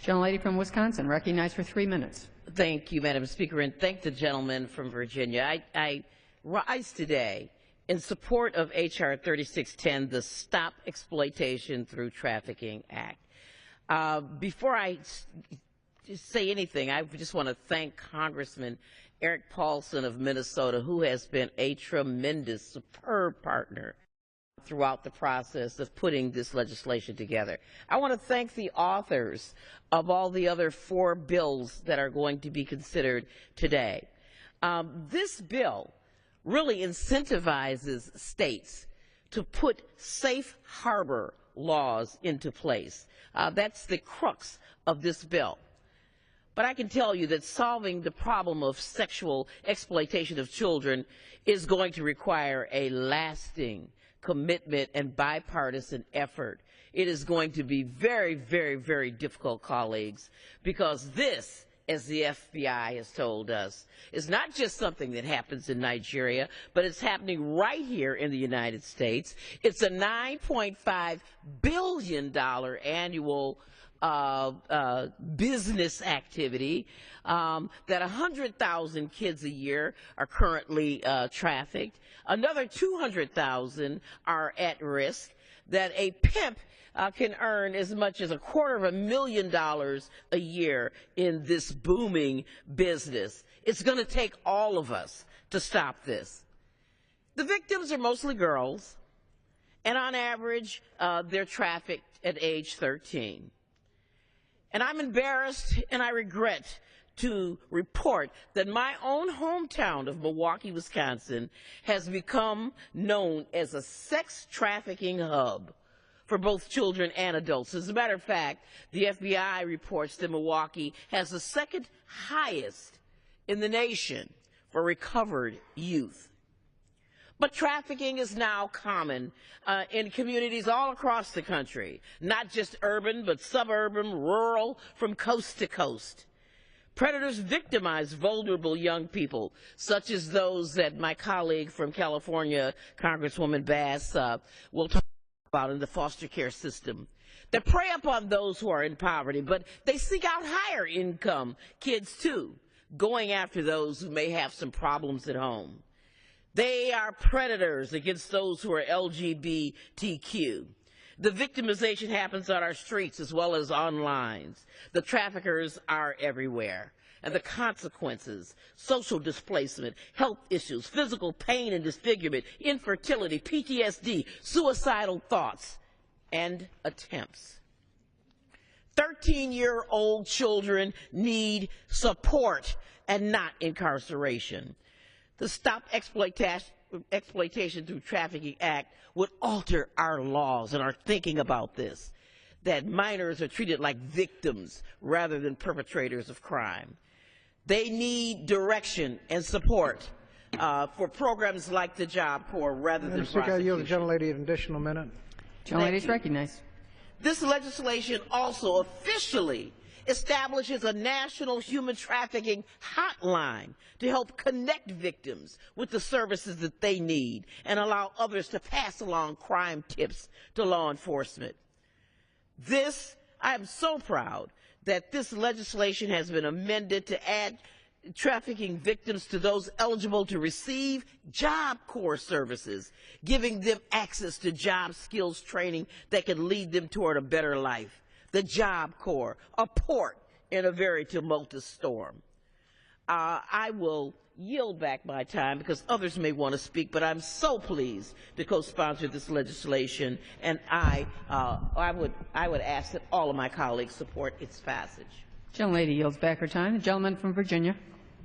Gentlelady from Wisconsin, recognized for 3 minutes. Thank you, Madam Speaker, and thank the gentleman from Virginia. I rise today in support of H.R. 3610, the Stop Exploitation Through Trafficking Act. Before I say anything, I just want to thank Congressman Erik Paulsen of Minnesota, who has been a tremendous, superb partner throughout the process of putting this legislation together. I want to thank the authors of all the other 4 bills that are going to be considered today. This bill really incentivizes states to put safe harbor laws into place. That's the crux of this bill. But I can tell you that solving the problem of sexual exploitation of children is going to require a lasting commitment and bipartisan effort. It is going to be very, very, very difficult, colleagues, because this, as the FBI has told us, is not just something that happens in Nigeria, but it's happening right here in the United States. It's a $9.5 billion annual business activity, that 100,000 kids a year are currently trafficked. Another 200,000 are at risk, that a pimp can earn as much as $250,000 a year in this booming business. It's going to take all of us to stop this. The victims are mostly girls, and on average, they're trafficked at age 13. And I'm embarrassed and I regret to report that my own hometown of Milwaukee, Wisconsin, has become known as a sex trafficking hub for both children and adults. As a matter of fact, the FBI reports that Milwaukee has the second highest in the nation for recovered youth. But trafficking is now common in communities all across the country, not just urban, but suburban, rural, from coast to coast. Predators victimize vulnerable young people, such as those that my colleague from California, Congresswoman Bass, will talk about in the foster care system. They prey upon those who are in poverty, but they seek out higher income kids too, going after those who may have some problems at home. They are predators against those who are LGBTQ. The victimization happens on our streets as well as online. The traffickers are everywhere. And the consequences, social displacement, health issues, physical pain and disfigurement, infertility, PTSD, suicidal thoughts, and attempts. 13-year-old children need support and not incarceration. The Stop Exploitation Through Trafficking Act would alter our laws and our thinking about this, that minors are treated like victims rather than perpetrators of crime. They need direction and support for programs like the Job Corps rather than prosecution. I yield to the gentlelady an additional minute. Gentlelady is recognized. This legislation also officially establishes a national human trafficking hotline to help connect victims with the services that they need and allow others to pass along crime tips to law enforcement. I am so proud that this legislation has been amended to add trafficking victims to those eligible to receive Job Corps services, giving them access to job skills training that can lead them toward a better life. The Job Corps, a port in a very tumultuous storm. I will yield back my time because others may want to speak, but I'm so pleased to co-sponsor this legislation, and I would ask that all of my colleagues support its passage. Gentlelady yields back her time. The gentleman from Virginia.